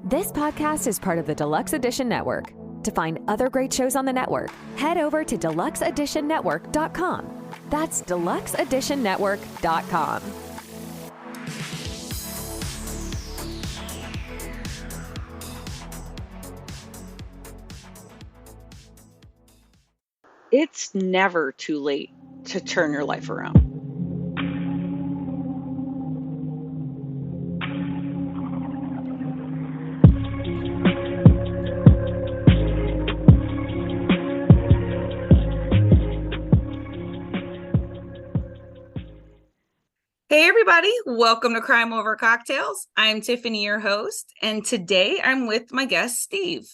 This podcast is part of the Deluxe Edition Network. To find other great shows on the network, head over to deluxeeditionnetwork.com. That's deluxeeditionnetwork.com. It's never too late to turn your life around. Hey everybody, welcome to Crime Over Cocktails. I'm Tiffany, your host, and today I'm with my guest, Steve.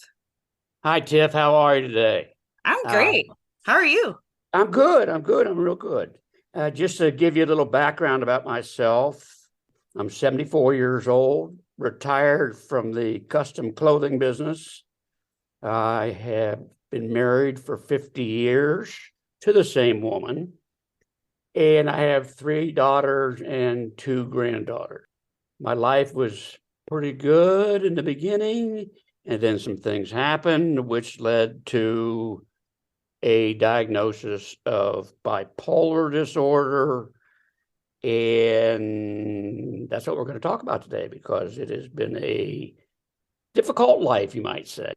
Hi, Tiff. How are you today? I'm great. How are you? I'm good. I'm real good. Just to give you a little background about myself, I'm 74 years old, retired from the custom clothing business. I have been married for 50 years to the same woman, and I have 3 daughters and 2 granddaughters. My life was pretty good in the beginning, and then some things happened, which led to a diagnosis of bipolar disorder. And that's what we're going to talk about today, because it has been a difficult life, you might say.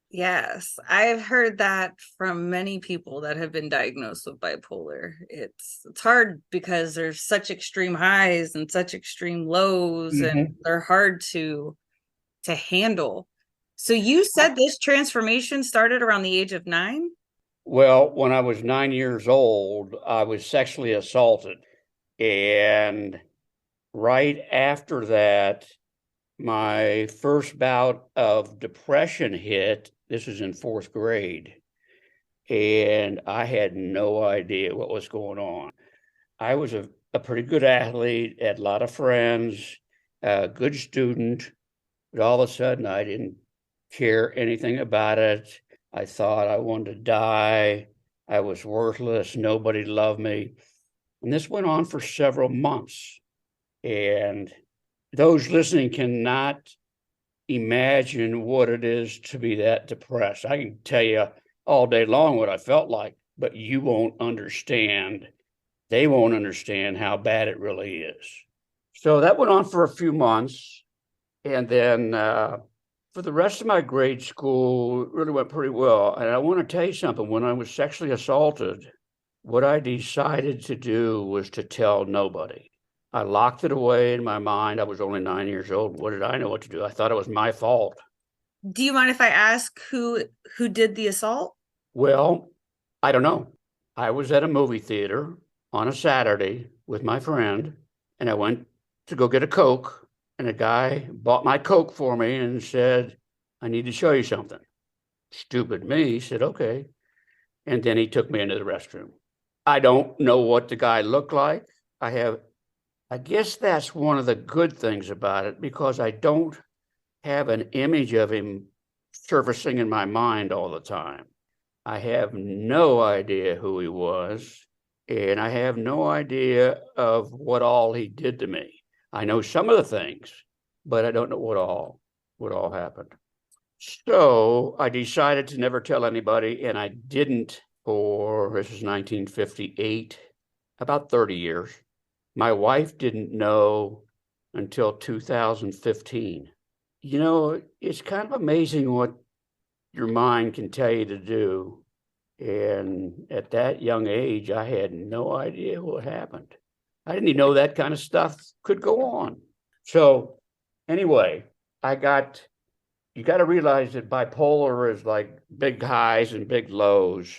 Yes, I've heard that from many people that have been diagnosed with bipolar. It's hard because there's such extreme highs and such extreme lows, and they're hard to handle. So you said this transformation started around the age of 9? Well, when I was 9 years old, I was sexually assaulted. And right after that, my first bout of depression hit. This was in 4th grade. And I had no idea what was going on. I was a pretty good athlete, had a lot of friends, a good student. But all of a sudden, I didn't care anything about it. I thought I wanted to die. I was worthless. Nobody loved me. And this went on for several months. And those listening cannot imagine what it is to be that depressed. I can tell you all day long what I felt like, but you won't understand. They won't understand how bad it really is. So that went on for a few months. And then for the rest of my grade school, it really went pretty well. And I want to tell you something. When I was sexually assaulted, what I decided to do was to tell nobody. I locked it away in my mind. I was only 9 years old. What did I know what to do? I thought it was my fault. Do you mind if I ask who did the assault? Well, I don't know. I was at a movie theater on a Saturday with my friend, and I went to go get a Coke, and a guy bought my Coke for me and said, "I need to show you something." Stupid me said, "Okay." And then he took me into the restroom. I don't know what the guy looked like. I guess that's one of the good things about it, because I don't have an image of him surfacing in my mind all the time. I have no idea who he was, and I have no idea of what all he did to me. I know some of the things, but I don't know what all happened. So I decided to never tell anybody, and I didn't for, this is 1958, about 30 years. My wife didn't know until 2015. You know, it's kind of amazing what your mind can tell you to do. And at that young age, I had no idea what happened. I didn't even know that kind of stuff could go on. So anyway, you got to realize that bipolar is like big highs and big lows,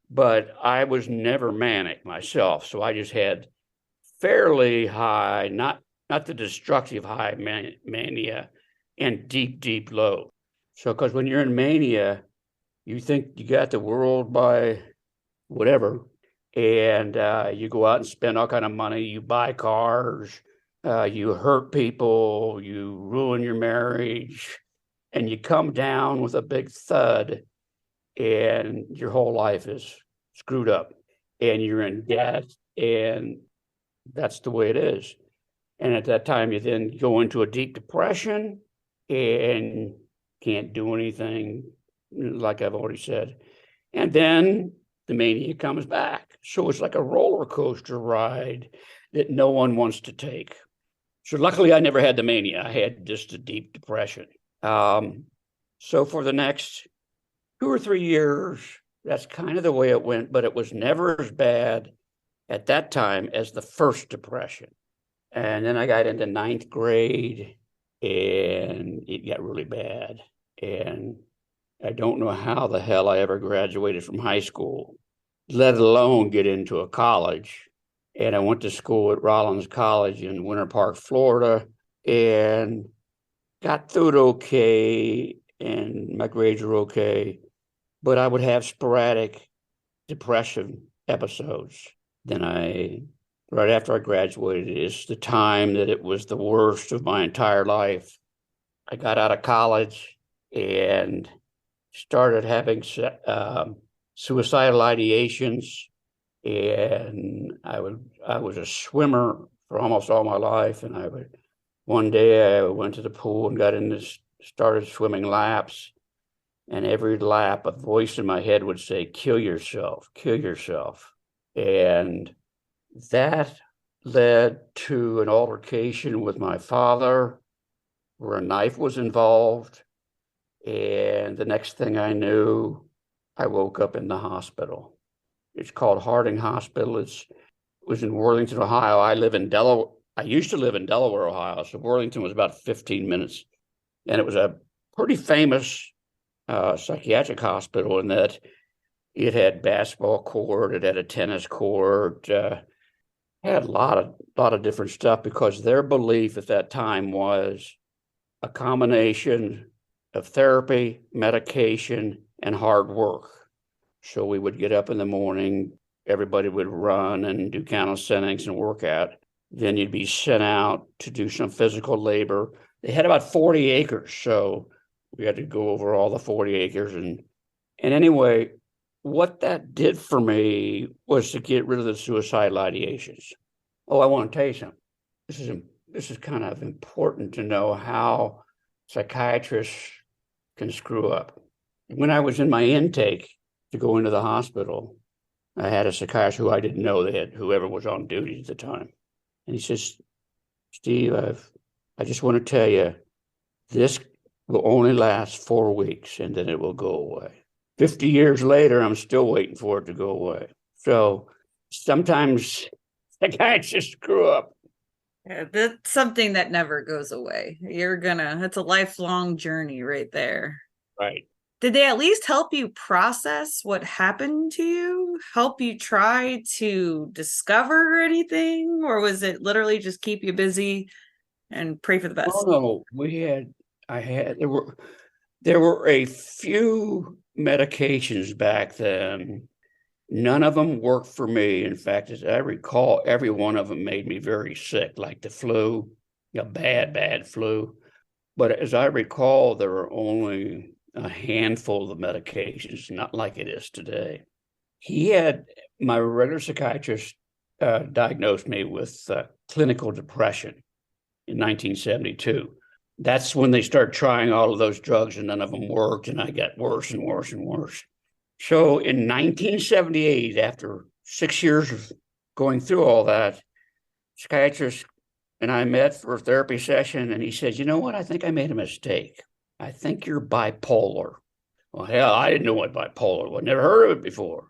but I was never manic myself. So I just had fairly high, not the destructive high mania, and deep low. So because when you're in mania, you think you got the world by whatever, and you go out and spend all kind of money. You buy cars, you hurt people, you ruin your marriage, and you come down with a big thud, and your whole life is screwed up, and you're in debt, and that's the way it is. And at that time, you then go into a deep depression, and can't do anything, like I've already said. And then the mania comes back. So it's like a roller coaster ride that no one wants to take. So luckily, I never had the mania. I had just a deep depression. So for the next 2 or 3 years, that's kind of the way it went, but it was never as bad at that time as the first depression. And then I got into ninth grade and it got really bad. And I don't know how the hell I ever graduated from high school, let alone get into a college. And I went to school at Rollins College in Winter Park, Florida, and got through it okay. And my grades were okay, but I would have sporadic depression episodes. Then right after I graduated, is the time that it was the worst of my entire life. I got out of college and started having suicidal ideations, and I was a swimmer for almost all my life, and one day I went to the pool and started swimming laps, and every lap a voice in my head would say, kill yourself, and that led to an altercation with my father where a knife was involved. And the next thing I knew, I woke up in the hospital. It's called Harding Hospital. It was in Worthington, Ohio. I used to live in Delaware, Ohio. So Worthington was about 15 minutes. And it was a pretty famous psychiatric hospital in that it had basketball court, it had a tennis court, had a lot of different stuff, because their belief at that time was a combination of therapy, medication, and hard work. So we would get up in the morning, everybody would run and do calisthenics and work out. Then you'd be sent out to do some physical labor. They had about 40 acres, so we had to go over all the 40 acres. And anyway, what that did for me was to get rid of the suicidal ideations. Oh, I want to tell you something. This is kind of important to know how psychiatrists can screw up. When I was in my intake to go into the hospital, I had a psychiatrist who I didn't know. They had whoever was on duty at the time. And he says, Steve, I just want to tell you, this will only last 4 weeks and then it will go away. 50 years later, I'm still waiting for it to go away. So sometimes psychiatrists screw up. Yeah, that's something that never goes away. It's a lifelong journey right there. Right. Did they at least help you process what happened to you? Help you try to discover anything? Or was it literally just keep you busy and pray for the best? Oh, no, there were a few medications back then. None of them worked for me. In fact, as I recall, every one of them made me very sick, like the flu, a bad flu. But as I recall, there were only a handful of medications, not like it is today. My regular psychiatrist diagnosed me with clinical depression in 1972. That's when they started trying all of those drugs and none of them worked, and I got worse and worse and worse. So in 1978, after 6 years of going through all that, psychiatrist and I met for a therapy session, and he said, you know what, I think I made a mistake. I think you're bipolar. Well, hell, I didn't know what bipolar was. Never heard of it before.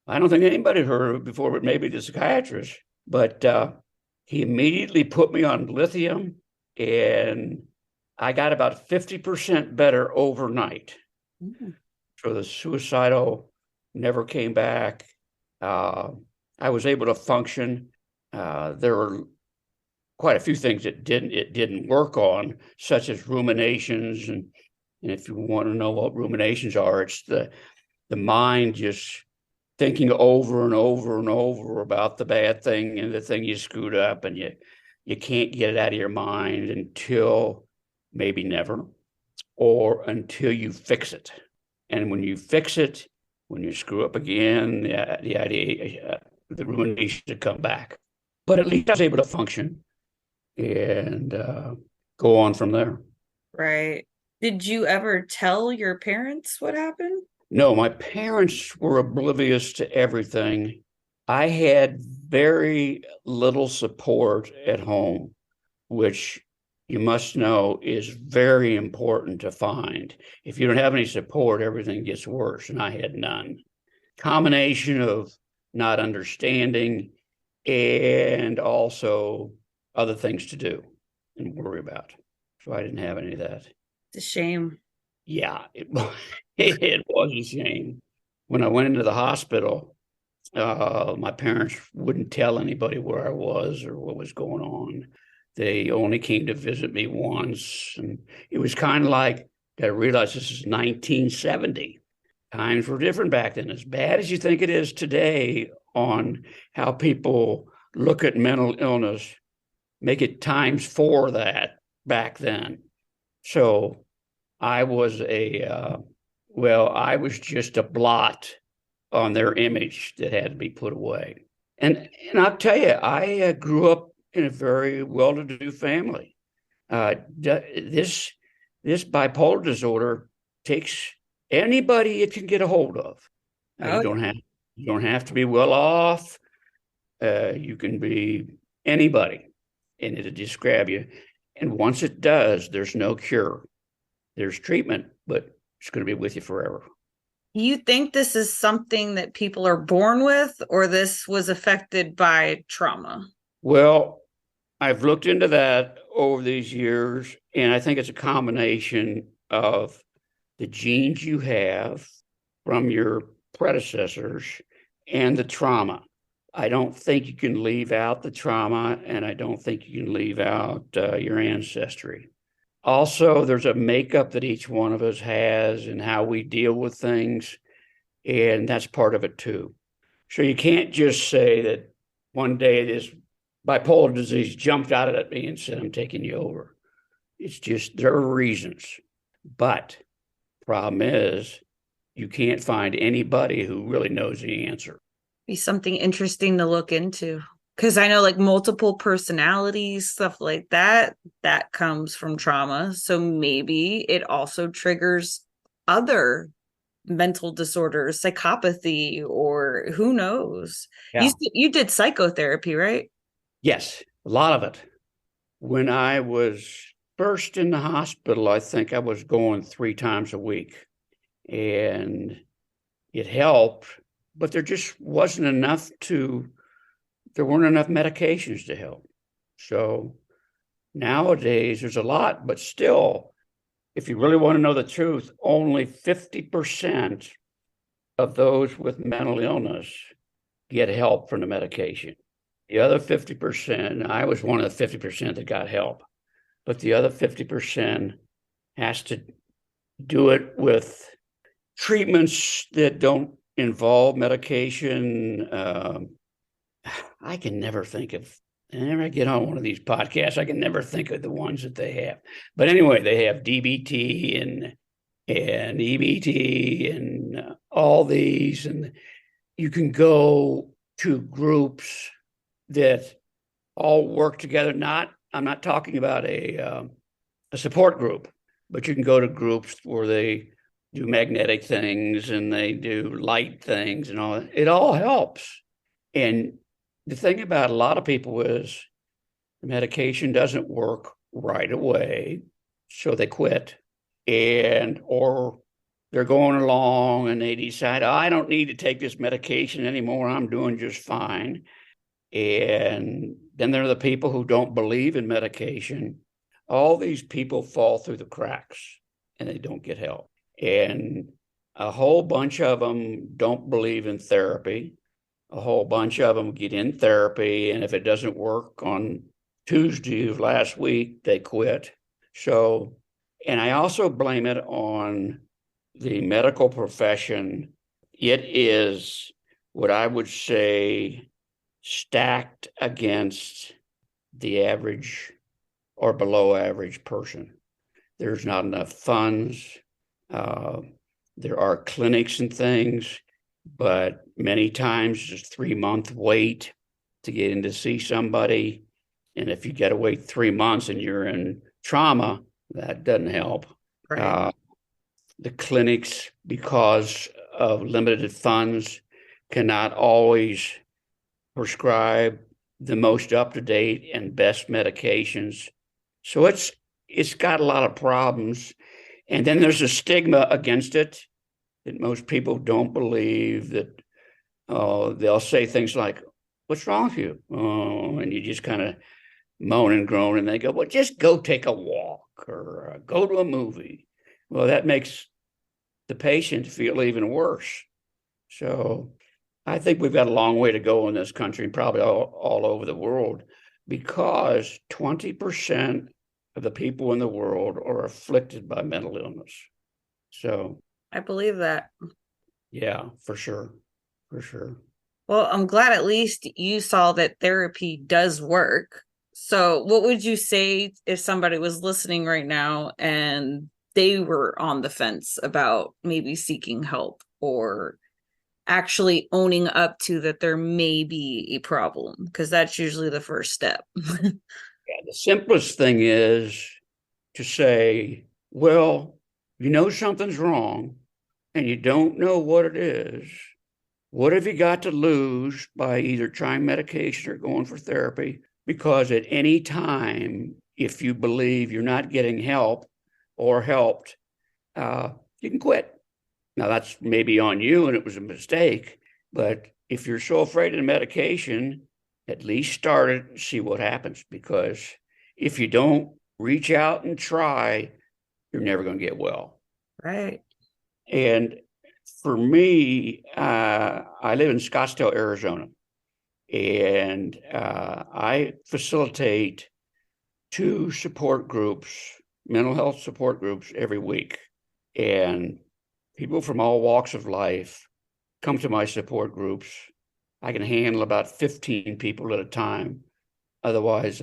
I don't think anybody heard of it before, but maybe the psychiatrist. But he immediately put me on lithium, and I got about 50% better overnight. Mm-hmm. So the suicidal never came back. I was able to function. There were quite a few things that it didn't work on, such as ruminations. And if you want to know what ruminations are, it's the mind just thinking over and over and over about the bad thing and the thing you screwed up, and you can't get it out of your mind until maybe never, or until you fix it. And when you fix it, when you screw up again, the idea, the rumination to come back. But at least I was able to function and go on from there. Right. Did you ever tell your parents what happened? No, my parents were oblivious to everything. I had very little support at home, which you must know is very important to find. If you don't have any support, everything gets worse, and I had none. Combination of not understanding and also other things to do and worry about. So I didn't have any of that. It's a shame. Yeah, it was a shame. When I went into the hospital, my parents wouldn't tell anybody where I was or what was going on. They only came to visit me once. And it was kind of like, I realized this is 1970. Times were different back then. As bad as you think it is today on how people look at mental illness, make it times four that back then. So I was I was just a blot on their image that had to be put away. And I'll tell you, I grew up in a very well-to-do family. This bipolar disorder takes anybody it can get a hold of. Oh, You don't have to be well off. You can be anybody, and it'll just grab you. And once it does, there's no cure. There's treatment, but it's going to be with you forever. you think this is something that people are born with, or this was affected by trauma? Well, I've looked into that over these years, and I think it's a combination of the genes you have from your predecessors and the trauma. I don't think you can leave out the trauma, and I don't think you can leave out your ancestry. Also, there's a makeup that each one of us has and how we deal with things, and that's part of it too. So you can't just say that one day this bipolar disease jumped out at me and said, I'm taking you over. It's just, there are reasons. But the problem is, you can't find anybody who really knows the answer. Be something interesting to look into. Because I know like multiple personalities, stuff like that, that comes from trauma. So maybe it also triggers other mental disorders, psychopathy, or who knows. Yeah. You did psychotherapy, right? Yes, a lot of it. When I was first in the hospital, I think I was going 3 times a week, and it helped, but there just wasn't enough there weren't enough medications to help. So nowadays there's a lot, but still, if you really want to know the truth, only 50% of those with mental illness get help from the medication. The other 50%, I was one of the 50% that got help, but the other 50% has to do it with treatments that don't involve medication. Whenever I get on one of these podcasts, I can never think of the ones that they have. But anyway, they have DBT and EBT and all these, and you can go to groups that all work together. I'm not talking about a support group, but you can go to groups where they do magnetic things and they do light things and all that. It all helps. And the thing about a lot of people is the medication doesn't work right away, so they quit, or they're going along and they decide, oh, I don't need to take this medication anymore. I'm doing just fine. And then there are the people who don't believe in medication. All these people fall through the cracks and they don't get help. And a whole bunch of them don't believe in therapy. A whole bunch of them get in therapy, and if it doesn't work on Tuesday of last week, they quit. So, and I also blame it on the medical profession. It is what I would say stacked against the average or below average person. There's not enough funds. There are clinics and things, but many times it's a 3-month wait to get in to see somebody. And if you got to wait 3 months and you're in trauma, That doesn't help. Right. The clinics, because of limited funds, cannot always prescribe the most up-to-date and best medications. So it's got a lot of problems. And then there's a stigma against it that most people don't believe that. They'll say things like, "What's wrong with you?" Oh, and you just kind of moan and groan, and they go, "Well, just go take a walk or go to a movie." Well, that makes the patient feel even worse. So I think we've got a long way to go in this country, probably all over the world, because 20% of the people in the world are afflicted by mental illness. So, I believe that. yeah, for sure. For sure. Well, I'm glad at least you saw that therapy does work. So, what would you say if somebody was listening right now and they were on the fence about maybe seeking help or actually owning up to that there may be a problem? Because that's usually the first step. Yeah, the simplest thing is to say, well, you know something's wrong and you don't know what it is. What have you got to lose by either trying medication or going for therapy? Because at any time, if you believe you're not getting help or helped, you can quit. Now, that's maybe on you and it was a mistake, but if you're so afraid of the medication, at least start it and see what happens. Because if you don't reach out and try, you're never going to get well. Right. And for me, I live in Scottsdale, Arizona, and I facilitate 2 support groups, mental health support groups every week. And people from all walks of life come to my support groups. I can handle about 15 people at a time. Otherwise,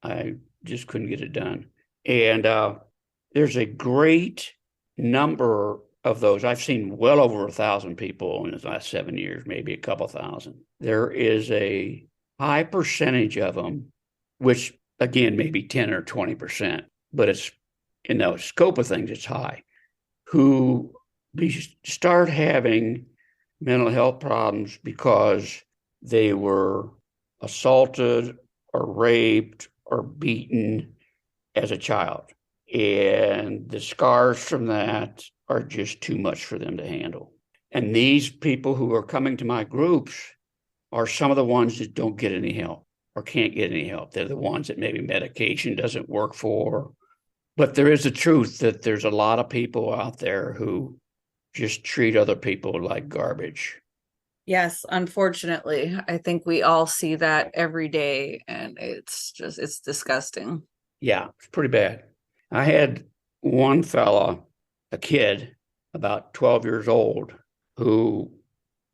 I just couldn't get it done. And there's a great number of those. I've seen well over 1,000 people in the last 7 years, maybe a couple thousand. There is a high percentage of them, which again, maybe 10 or 20%, but it's in the scope of things, it's high, who start having mental health problems because they were assaulted or raped or beaten as a child. And the scars from that are just too much for them to handle. And these people who are coming to my groups are some of the ones that don't get any help or can't get any help. They're the ones that maybe medication doesn't work for. But there is a truth that there's a lot of people out there who just treat other people like garbage. Yes, unfortunately, I think we all see that every day, and it's disgusting. Yeah, it's pretty bad. I had one fella, a kid, about 12 years old, who,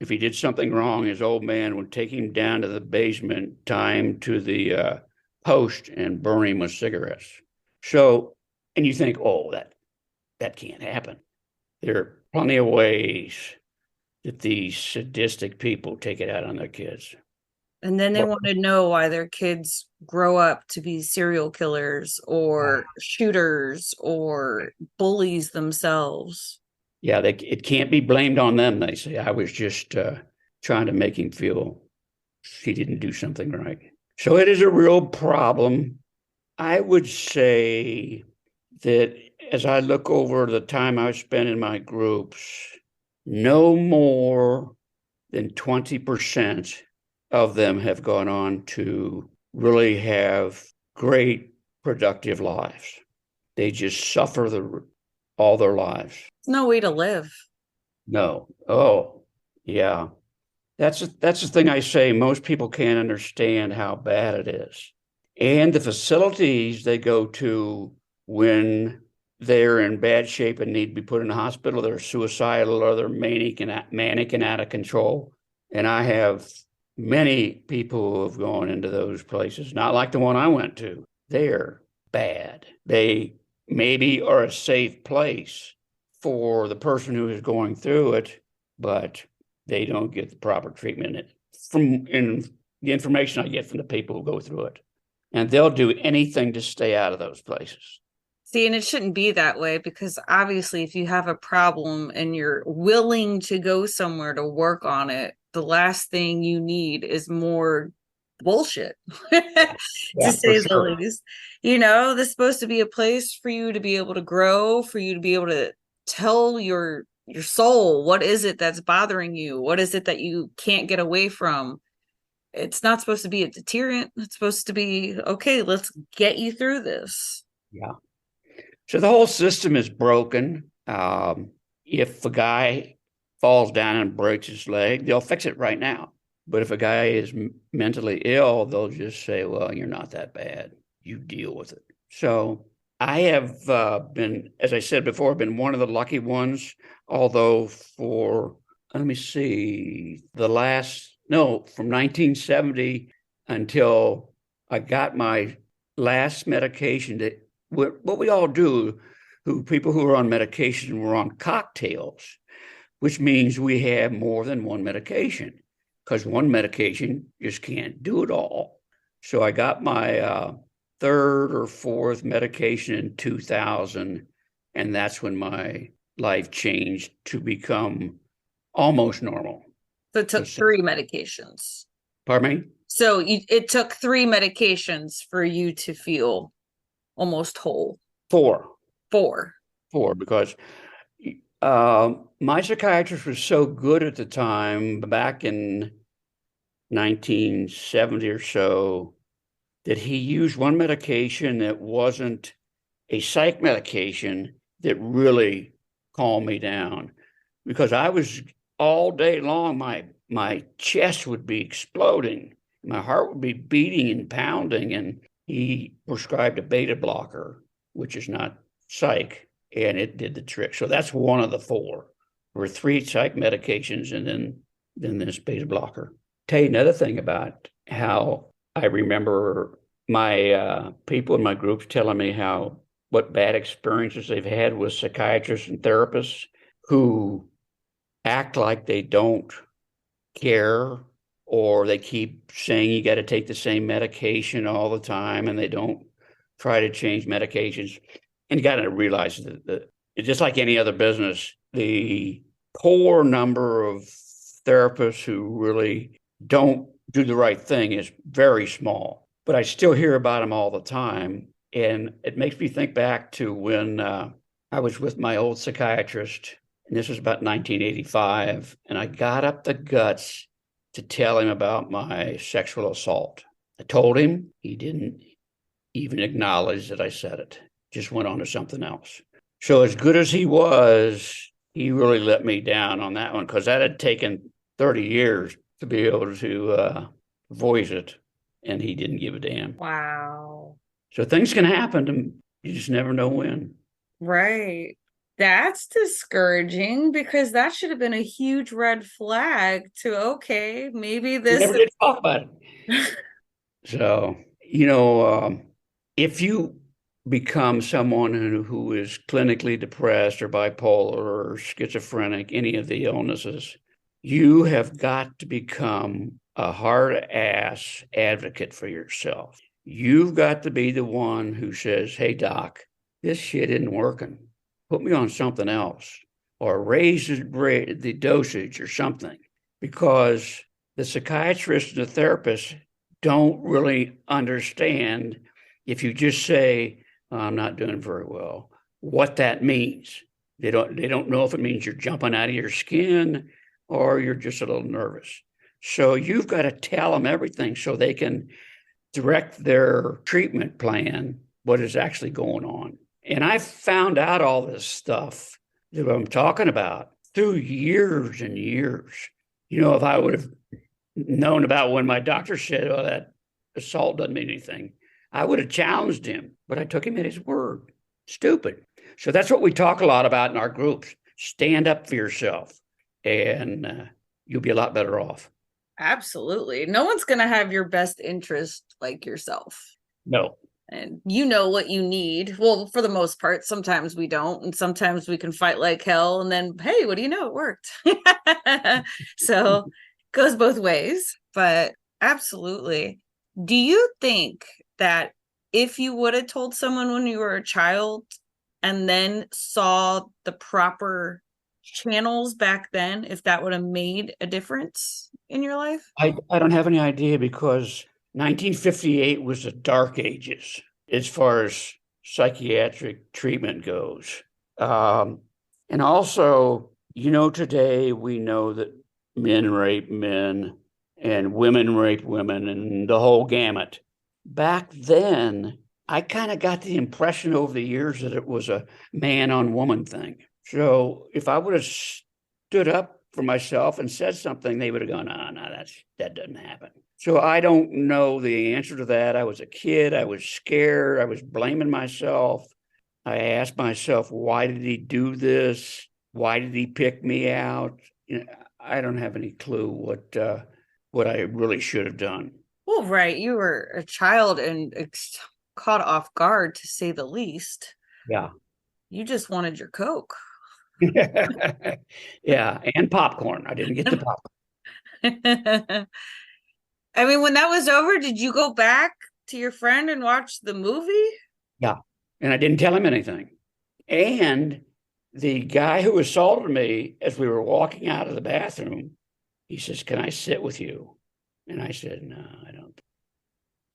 if he did something wrong, his old man would take him down to the basement, tie him to the post, and burn him with cigarettes. So, and you think, oh, that can't happen. There are plenty of ways that these sadistic people take it out on their kids. And then they want to know why their kids grow up to be serial killers or shooters or bullies themselves. Yeah, it can't be blamed on them, they say. I was just trying to make him feel he didn't do something right. So it is a real problem. I would say that as I look over the time I've spent in my groups, no more than 20% of them have gone on to really have great, productive lives. They just suffer all their lives. It's no way to live. No. Oh, yeah. That's the thing I say. Most people can't understand how bad it is. And the facilities they go to when they're in bad shape and need to be put in a hospital, they're suicidal or they're manic and out of control. And I have many people who have gone into those places, not like the one I went to. They're bad. They maybe are a safe place for the person who is going through it, but they don't get the proper treatment from the information I get from the people who go through it. And they'll do anything to stay out of those places. See, and it shouldn't be that way, because obviously if you have a problem and you're willing to go somewhere to work on it, the last thing you need is more bullshit, to Yeah, for say the sure. least. You know, this is supposed to be a place for you to be able to grow, for you to be able to tell your soul, what is it that's bothering you? What is it that you can't get away from? It's not supposed to be a deterrent. It's supposed to be, okay, let's get you through this. Yeah. So the whole system is broken. If a guy falls down and breaks his leg, they'll fix it right now. But if a guy is mentally ill, they'll just say, well, you're not that bad. You deal with it. So I have been, as I said before, been one of the lucky ones, although let me see, from 1970 until I got my last medication, that what we all do, people who are on medication, we're on cocktails, which means we have more than one medication, because one medication just can't do it all. So I got my third or fourth medication in 2000, and that's when my life changed to become almost normal. So it took 3 medications. Pardon me? So it took 3 medications for you to feel almost whole. Four, Four. because my psychiatrist was so good at the time, back in 1970 or so, that he used one medication that wasn't a psych medication that really calmed me down, because I was all day long, my chest would be exploding, my heart would be beating and pounding, and he prescribed a beta blocker, which is not psych, and it did the trick. So that's one of the four. There were 3 psych medications, and then this beta blocker. Tell you another thing about how I remember my people in my groups telling me what bad experiences they've had with psychiatrists and therapists who act like they don't care, or they keep saying you got to take the same medication all the time, and they don't try to change medications. And you got to realize that just like any other business, the poor number of therapists who really don't do the right thing is very small. But I still hear about them all the time. And it makes me think back to when I was with my old psychiatrist, and this was about 1985, and I got up the guts to tell him about my sexual assault. I told him, he didn't even acknowledge that I said it, just went on to something else. So as good as he was, he really let me down on that one, because that had taken 30 years to be able to voice it, and he didn't give a damn. Wow. So things can happen, and you just never know when. Right. That's discouraging, because that should have been a huge red flag to, okay, maybe We this never did talk about it. So, if you become someone who is clinically depressed or bipolar or schizophrenic, any of the illnesses, you have got to become a hard-ass advocate for yourself. You've got to be the one who says, hey, doc, this shit isn't working. Put me on something else, or raise the dosage or something, because the psychiatrist and the therapist don't really understand, if you just say, I'm not doing very well, what that means. They don't know if it means you're jumping out of your skin or you're just a little nervous. So you've got to tell them everything so they can direct their treatment plan, what is actually going on. And I found out all this stuff that I'm talking about through years and years. If I would have known about when my doctor said, oh, that assault doesn't mean anything, I would have challenged him, but I took him at his word. Stupid. So that's what we talk a lot about in our groups. Stand up for yourself, and you'll be a lot better off. Absolutely. No one's going to have your best interest like yourself. No. And you know what you need. Well, for the most part, sometimes we don't. And sometimes we can fight like hell. And then, hey, what do you know? It worked. So it goes both ways. But absolutely. Do you think that if you would have told someone when you were a child and then saw the proper channels back then, if that would have made a difference in your life? I don't have any idea, because 1958 was the dark ages as far as psychiatric treatment goes. And also, today we know that men rape men and women rape women and the whole gamut. Back then, I kind of got the impression over the years that it was a man on woman thing. So if I would have stood up for myself and said something, they would have gone, "Oh, no, that doesn't happen." So I don't know the answer to that. I was a kid. I was scared. I was blaming myself. I asked myself, why did he do this? Why did he pick me out? I don't have any clue what I really should have done. Well, right. You were a child and caught off guard, to say the least. Yeah. You just wanted your Coke. Yeah, and popcorn. I didn't get the popcorn. I mean, when that was over, did you go back to your friend and watch the movie? Yeah, and I didn't tell him anything. And the guy who assaulted me, as we were walking out of the bathroom, he says, "Can I sit with you?" And I said, "No, I don't."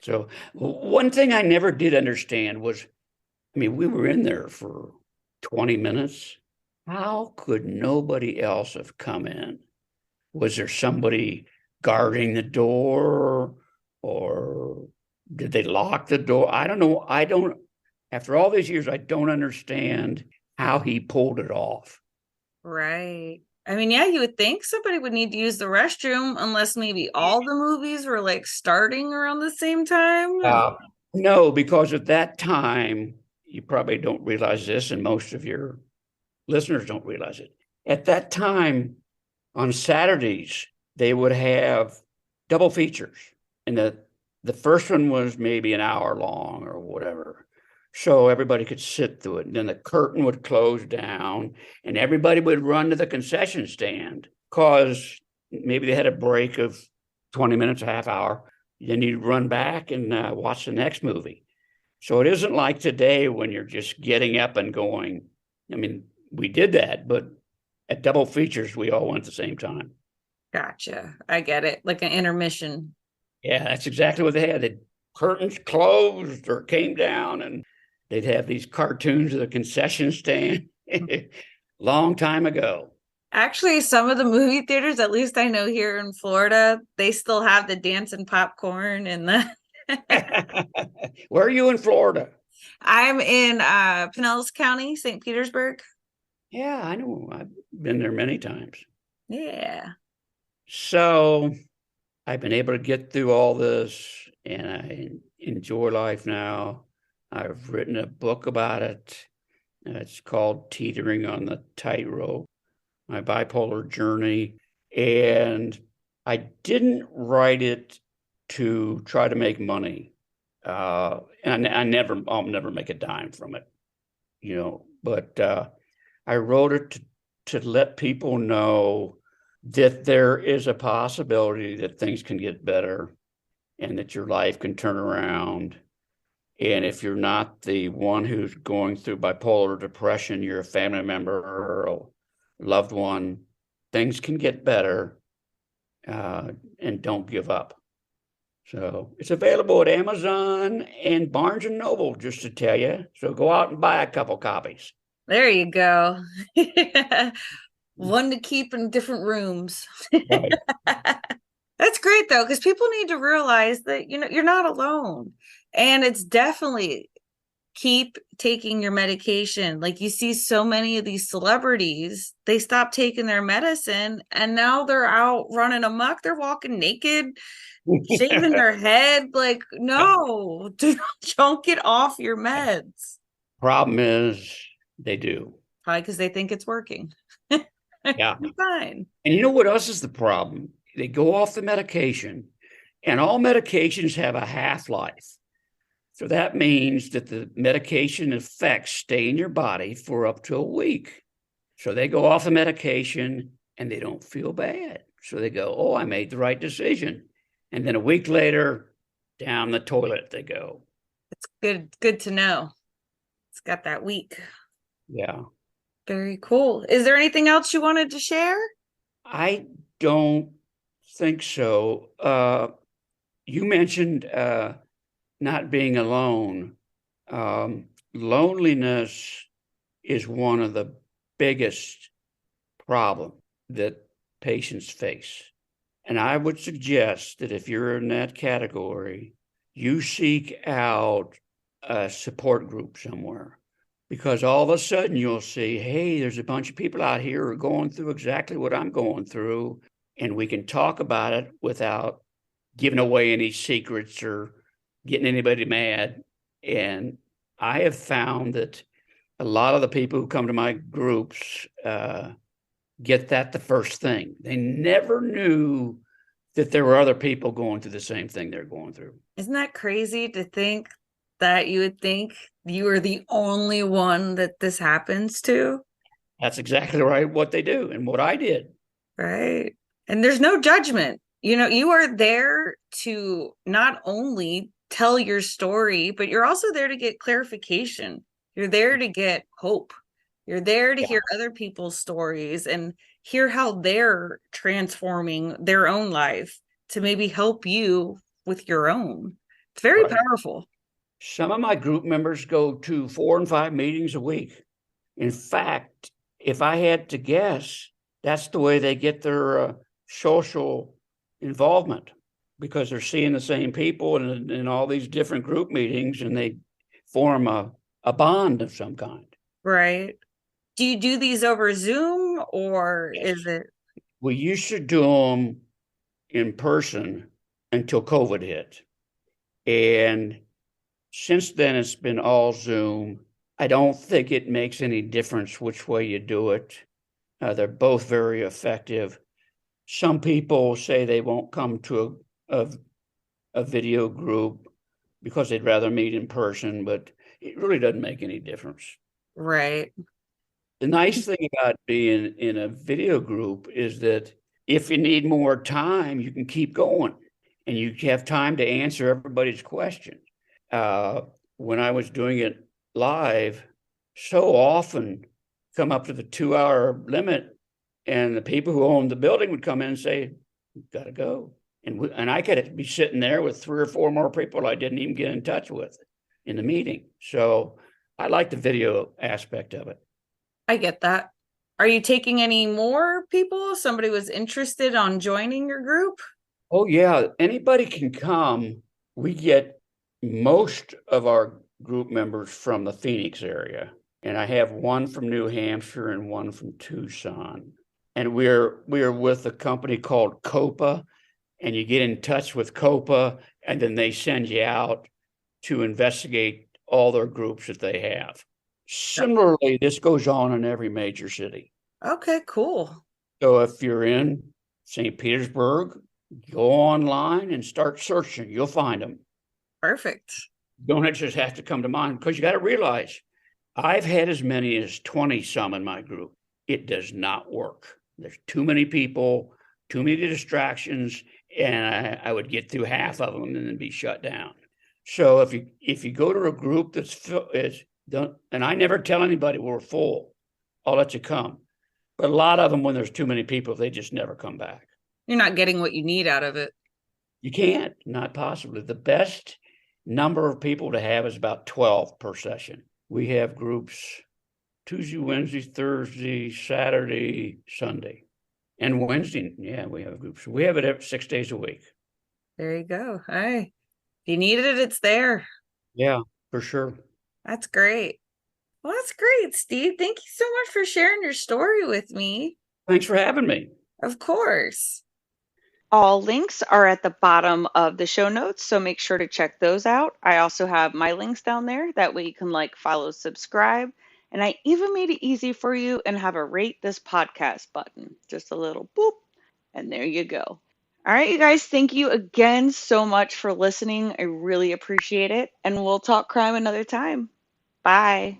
So one thing I never did understand was, we were in there for 20 minutes. How could nobody else have come in? Was there somebody guarding the door, or did they lock the door? I don't know. After all these years, I don't understand how he pulled it off. Right. I mean, yeah, you would think somebody would need to use the restroom, unless maybe all the movies were like starting around the same time. No, because at that time, you probably don't realize this, and most of your listeners don't realize it. At that time, on Saturdays, they would have double features, and the first one was maybe an hour long or whatever, so everybody could sit through it. And then the curtain would close down, and everybody would run to the concession stand, because maybe they had a break of 20 minutes, a half hour. Then you'd run back and watch the next movie. So it isn't like today when you're just getting up and going. We did that, but at double features, we all went at the same time. Gotcha. I get it. Like an intermission. Yeah, that's exactly what they had. The curtains closed or came down, and they'd have these cartoons of the concession stand. Long time ago. Actually, some of the movie theaters, at least I know here in Florida, they still have the dancing popcorn and the Where are you in Florida? I'm in Pinellas County, St. Petersburg. Yeah, I know. I've been there many times. Yeah. So I've been able to get through all this, and I enjoy life now. I've written a book about it. It's called Teetering on the Tightrope, my bipolar journey. And I didn't write it to try to make money. And I'll never make a dime from it, but I wrote it to let people know that there is a possibility that things can get better and that your life can turn around. And if you're not the one who's going through bipolar depression, you're a family member or a loved one, things can get better, and don't give up. So it's available at Amazon and Barnes & Noble, just to tell you. So go out and buy a couple copies. There you go. One to keep in different rooms. Right. That's great, though, because people need to realize that, you're not alone. And it's definitely keep taking your medication. Like, you see so many of these celebrities, they stop taking their medicine and now they're out running amok. They're walking naked, shaving their head. Like, no, don't get off your meds. Problem is, they do. Probably because they think it's working. Yeah. Fine. And you know what else is the problem? They go off the medication, and all medications have a half-life. So that means that the medication effects stay in your body for up to a week. So they go off the medication and they don't feel bad. So they go, "Oh, I made the right decision." And then a week later, down the toilet they go. Good to know. It's got that week. Yeah. Very cool. Is there anything else you wanted to share? I don't think so. You mentioned not being alone. Loneliness is one of the biggest problems that patients face. And I would suggest that if you're in that category, you seek out a support group somewhere. Because all of a sudden you'll see, hey, there's a bunch of people out here who are going through exactly what I'm going through, and we can talk about it without giving away any secrets or getting anybody mad. And I have found that a lot of the people who come to my groups get that the first thing. They never knew that there were other people going through the same thing they're going through. Isn't that crazy to think that you would think you are the only one that this happens to? That's exactly right, what they do and what I did. Right. And there's no judgment. You are there to not only tell your story, but you're also there to get clarification. You're there to get hope. You're there to hear other people's stories and hear how they're transforming their own life to maybe help you with your own. It's very powerful. Some of my group members go to 4 and 5 meetings a week. In fact, if I had to guess, that's the way they get their social involvement, because they're seeing the same people in all these different group meetings, and they form a bond of some kind. Right. Do you do these over Zoom or Yes. is it? We used to do them in person until COVID hit. And since then, it's been all Zoom. I don't think it makes any difference which way you do it. They're both very effective. Some people say they won't come to a video group because they'd rather meet in person, but it really doesn't make any difference. Right. The nice thing about being in a video group is that if you need more time, you can keep going and you have time to answer everybody's question. When I was doing it live, so often come up to the 2-hour limit, and the people who owned the building would come in and say, "We've got to go." And I could be sitting there with 3 or 4 more people I didn't even get in touch with in the meeting. So I like the video aspect of it. I get that. Are you taking any more people? If somebody was interested on joining your group? Oh, yeah. Anybody can come. We get most of our group members from the Phoenix area. And I have one from New Hampshire and one from Tucson. And we're with a company called COPA. And you get in touch with COPA, and then they send you out to investigate all their groups that they have. Similarly, this goes on in every major city. Okay, cool. So if you're in St. Petersburg, go online and start searching. You'll find them. Perfect. You don't just have to come to mine, because you got to realize I've had as many as 20 some in my group. It does not work. There's too many people, too many distractions, and I would get through half of them and then be shut down. So if you go to a group that's done, and I never tell anybody we're full, I'll let you come. But a lot of them, when there's too many people, they just never come back. You're not getting what you need out of it. You can't, not possibly. The best number of people to have is about 12 per session. We have groups Tuesday, Wednesday, Thursday, Saturday, Sunday, and Wednesday. Yeah, we have groups. We have it 6 days a week. There you go. Hey, if you needed it, it's there. Yeah, for sure. That's great. Well, that's great, Steve. Thank you so much for sharing your story with me. Thanks for having me. Of course. All links are at the bottom of the show notes, so make sure to check those out. I also have my links down there. That way you can like, follow, subscribe. And I even made it easy for you and have a rate this podcast button. Just a little boop, and there you go. All right, you guys, thank you again so much for listening. I really appreciate it. And we'll talk crime another time. Bye.